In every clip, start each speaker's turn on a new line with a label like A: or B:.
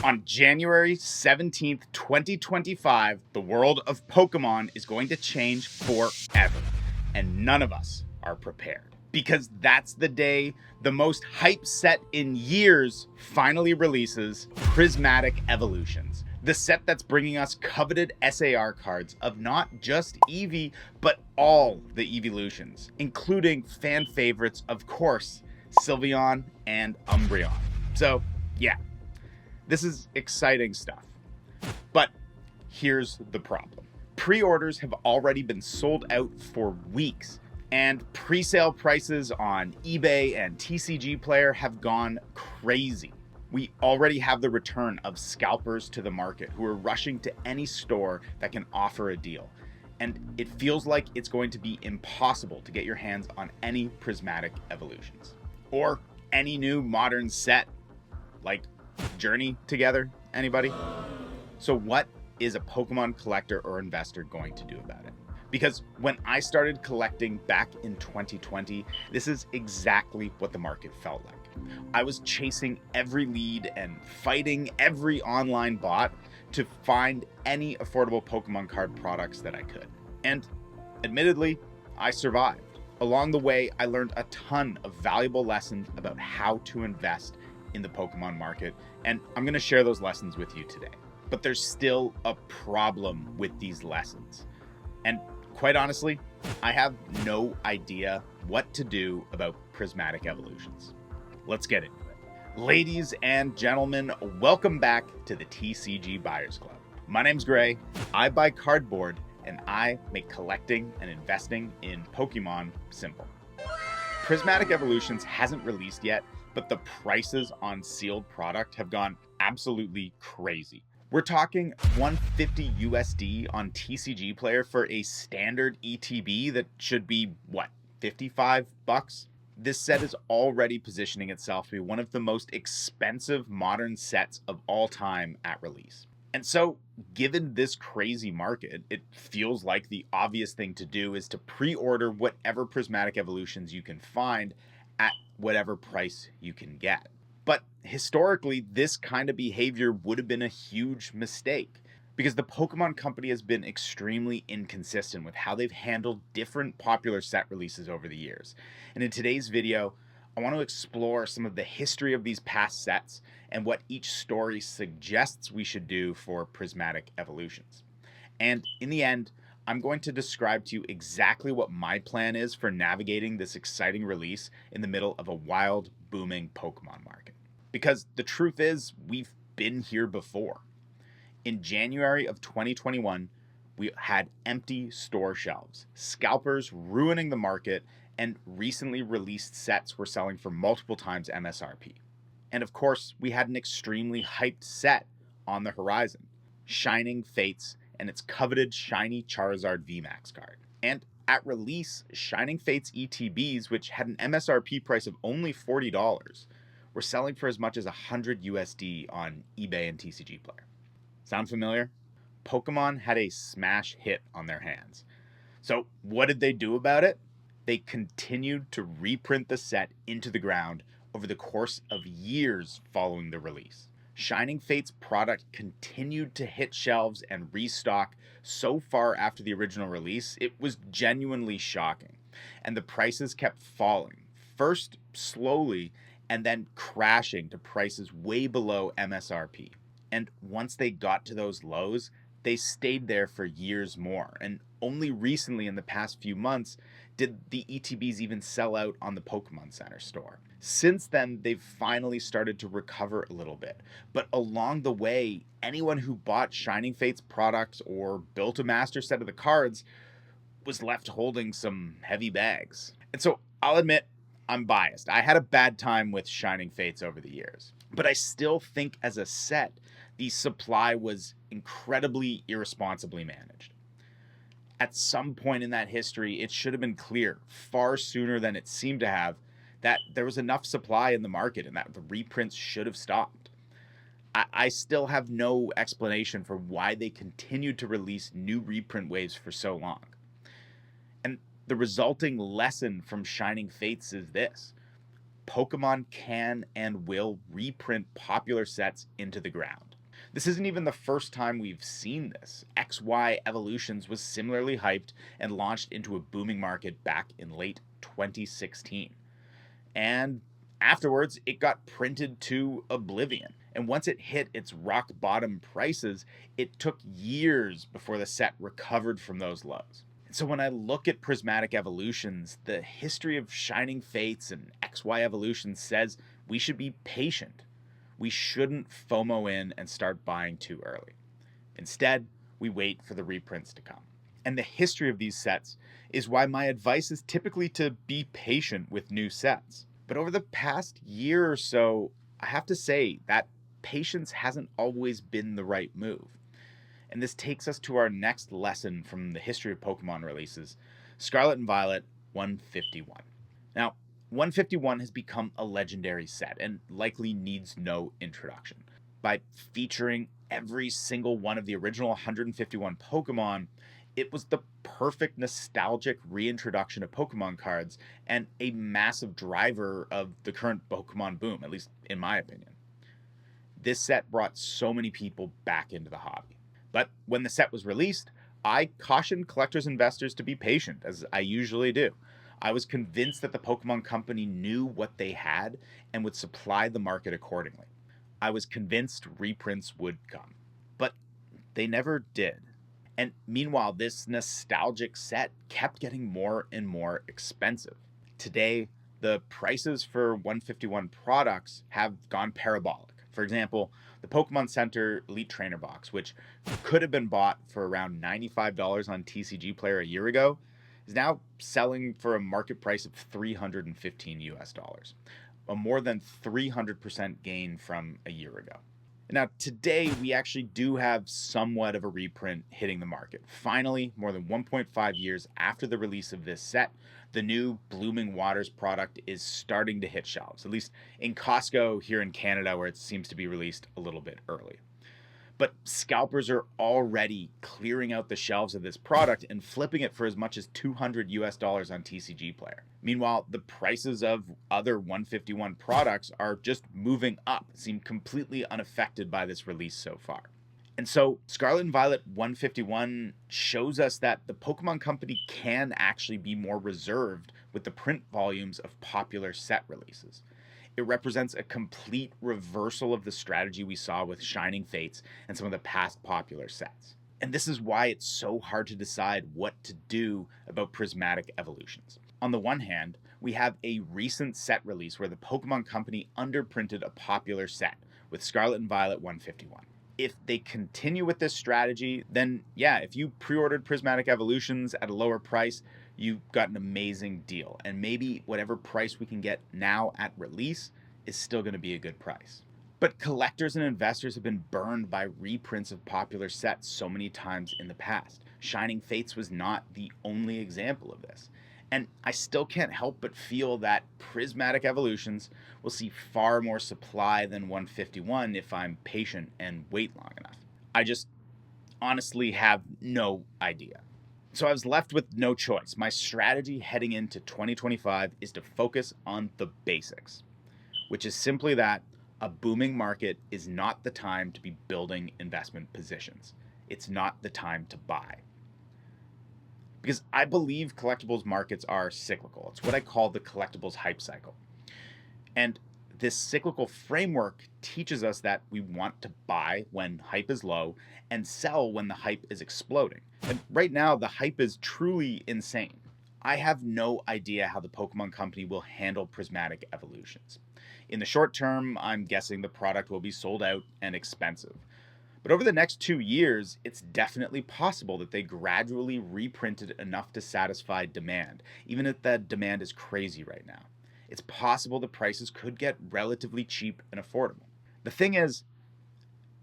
A: On January 17th, 2025, the world of Pokemon is going to change forever, and none of us are prepared. Because that's the day the most hype set in years finally releases Prismatic Evolutions. The set that's bringing us coveted SAR cards of not just Eevee, but all the Evolutions, including fan favorites, of course, Sylveon and Umbreon. So, yeah, this is exciting stuff. But here's the problem. Pre-orders have already been sold out for weeks, and pre-sale prices on eBay and TCG Player have gone crazy. We already have the return of scalpers to the market who are rushing to any store that can offer a deal. And it feels like it's going to be impossible to get your hands on any Prismatic Evolutions. Or any new modern set, like Journey together, anybody? So what is a Pokemon collector or investor going to do about it? Because when I started collecting back in 2020, this is exactly what the market felt like. I was chasing every lead and fighting every online bot to find any affordable Pokemon card products that I could. And admittedly, I survived. Along the way, I learned a ton of valuable lessons about how to invest in the Pokemon market, and I'm going to share those lessons with you today. But there's still a problem with these lessons. And quite honestly, I have no idea what to do about Prismatic Evolutions. Let's get into it. Ladies and gentlemen, welcome back to the TCG Buyers Club. My name's Gray, I buy cardboard, and I make collecting and investing in Pokemon simple. Prismatic Evolutions hasn't released yet, but the prices on sealed product have gone absolutely crazy. We're talking $150 USD on TCG Player for a standard ETB that should be, what, 55 bucks? This set is already positioning itself to be one of the most expensive modern sets of all time at release. And so, given this crazy market, it feels like the obvious thing to do is to pre-order whatever Prismatic Evolutions you can find at whatever price you can get. But historically, this kind of behavior would have been a huge mistake because the Pokemon Company has been extremely inconsistent with how they've handled different popular set releases over the years. And in today's video, I want to explore some of the history of these past sets and what each story suggests we should do for Prismatic Evolutions. And in the end, I'm going to describe to you exactly what my plan is for navigating this exciting release in the middle of a wild, booming Pokemon market. Because the truth is, we've been here before. In January of 2021, we had empty store shelves, scalpers ruining the market, and recently released sets were selling for multiple times MSRP. And of course, we had an extremely hyped set on the horizon, Shining Fates and its coveted shiny Charizard VMAX card. And at release, Shining Fates ETBs, which had an MSRP price of only $40, were selling for as much as 100 USD on eBay and TCG Player. Sound familiar? Pokemon had a smash hit on their hands. So what did they do about it? They continued to reprint the set into the ground over the course of years following the release. Shining Fate's product continued to hit shelves and restock so far after the original release, it was genuinely shocking. And the prices kept falling, first slowly and then crashing to prices way below MSRP. And once they got to those lows, they stayed there for years more. And only recently in the past few months did the ETBs even sell out on the Pokemon Center store. Since then, they've finally started to recover a little bit. But along the way, anyone who bought Shining Fate's products or built a master set of the cards was left holding some heavy bags. And so I'll admit, I'm biased. I had a bad time with Shining Fates over the years. But I still think as a set, the supply was incredibly irresponsibly managed. At some point in that history, it should have been clear, far sooner than it seemed to have, that there was enough supply in the market and that the reprints should have stopped. I still have no explanation for why they continued to release new reprint waves for so long. And the resulting lesson from Shining Fates is this. Pokemon can and will reprint popular sets into the ground. This isn't even the first time we've seen this. XY Evolutions was similarly hyped and launched into a booming market back in late 2016. And afterwards, it got printed to oblivion. And once it hit its rock bottom prices, it took years before the set recovered from those lows. And so when I look at Prismatic Evolutions, the history of Shining Fates and XY Evolutions says we should be patient. We shouldn't FOMO in and start buying too early. Instead, we wait for the reprints to come. And the history of these sets is why my advice is typically to be patient with new sets. But over the past year or so, I have to say that patience hasn't always been the right move. And this takes us to our next lesson from the history of Pokemon releases, Scarlet and Violet 151. Now, 151 has become a legendary set and likely needs no introduction. By featuring every single one of the original 151 Pokemon, it was the perfect nostalgic reintroduction of Pokemon cards and a massive driver of the current Pokemon boom, at least in my opinion. This set brought so many people back into the hobby. But when the set was released, I cautioned collectors and investors to be patient, as I usually do. I was convinced that the Pokemon Company knew what they had and would supply the market accordingly. I was convinced reprints would come, but they never did. And meanwhile, this nostalgic set kept getting more and more expensive. Today, the prices for 151 products have gone parabolic. For example, the Pokemon Center Elite Trainer Box, which could have been bought for around $95 on TCG Player a year ago, is now selling for a market price of $315 US, a more than 300% gain from a year ago. Now, today, we actually do have somewhat of a reprint hitting the market. Finally, more than 1.5 years after the release of this set, the new Blooming Waters product is starting to hit shelves, at least in Costco here in Canada, where it seems to be released a little bit early. But scalpers are already clearing out the shelves of this product and flipping it for as much as $200 US on TCG Player. Meanwhile, the prices of other 151 products are just moving up, seem completely unaffected by this release so far. And so Scarlet and Violet 151 shows us that the Pokemon Company can actually be more reserved with the print volumes of popular set releases. It represents a complete reversal of the strategy we saw with Shining Fates and some of the past popular sets. And this is why it's so hard to decide what to do about Prismatic Evolutions. On the one hand, we have a recent set release where the Pokemon Company underprinted a popular set with Scarlet and Violet 151. If they continue with this strategy, then yeah, if you pre-ordered Prismatic Evolutions at a lower price, you got an amazing deal. And maybe whatever price we can get now at release is still going to be a good price. But collectors and investors have been burned by reprints of popular sets so many times in the past. Shining Fates was not the only example of this. And I still can't help but feel that Prismatic Evolutions will see far more supply than 151 if I'm patient and wait long enough. I just honestly have no idea. So I was left with no choice. My strategy heading into 2025 is to focus on the basics, which is simply that a booming market is not the time to be building investment positions. It's not the time to buy. Because I believe collectibles markets are cyclical. It's what I call the collectibles hype cycle. And this cyclical framework teaches us that we want to buy when hype is low and sell when the hype is exploding. And right now, the hype is truly insane. I have no idea how the Pokemon Company will handle Prismatic Evolutions. In the short term, I'm guessing the product will be sold out and expensive. But over the next 2 years, it's definitely possible that they gradually reprinted enough to satisfy demand, even if that demand is crazy right now. It's possible the prices could get relatively cheap and affordable. The thing is,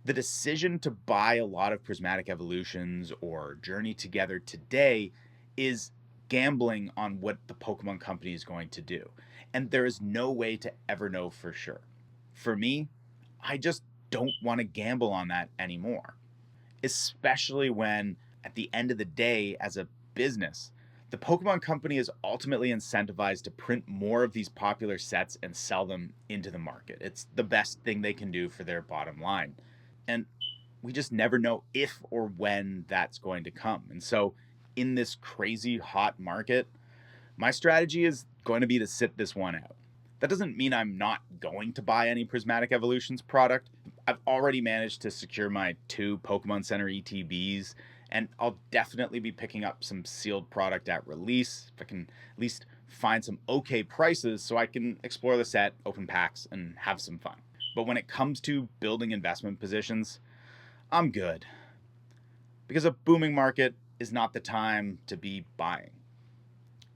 A: the decision to buy a lot of Prismatic Evolutions or Journey Together today is gambling on what the Pokemon Company is going to do. And there is no way to ever know for sure. For me, I just don't want to gamble on that anymore. Especially when, at the end of the day, as a business, The Pokemon Company is ultimately incentivized to print more of these popular sets and sell them into the market. It's the best thing they can do for their bottom line. And we just never know if or when that's going to come. And so, in this crazy hot market, my strategy is going to be to sit this one out. That doesn't mean I'm not going to buy any Prismatic Evolutions product. I've already managed to secure my 2 Pokemon Center ETBs, and I'll definitely be picking up some sealed product at release if I can at least find some okay prices so I can explore the set, open packs, and have some fun. But when it comes to building investment positions, I'm good. Because a booming market is not the time to be buying.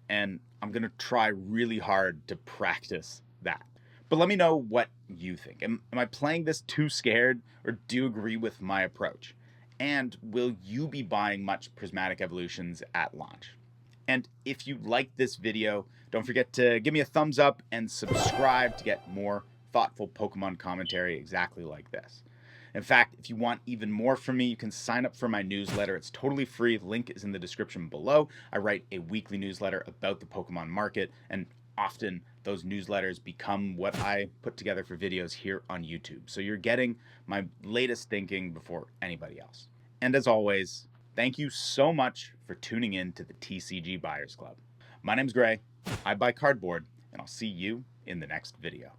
A: And I'm going to try really hard to practice that. But let me know what you think. Am I playing this too scared, or do you agree with my approach? And will you be buying much Prismatic Evolutions at launch? And if you like this video, don't forget to give me a thumbs up and subscribe to get more thoughtful Pokemon commentary exactly like this. In fact, if you want even more from me, you can sign up for my newsletter. It's totally free. The link is in the description below. I write a weekly newsletter about the Pokemon market, and often those newsletters become what I put together for videos here on YouTube. So you're getting my latest thinking before anybody else. And as always, thank you so much for tuning in to the TCG Buyers Club. My name's Gray, I buy cardboard, and I'll see you in the next video.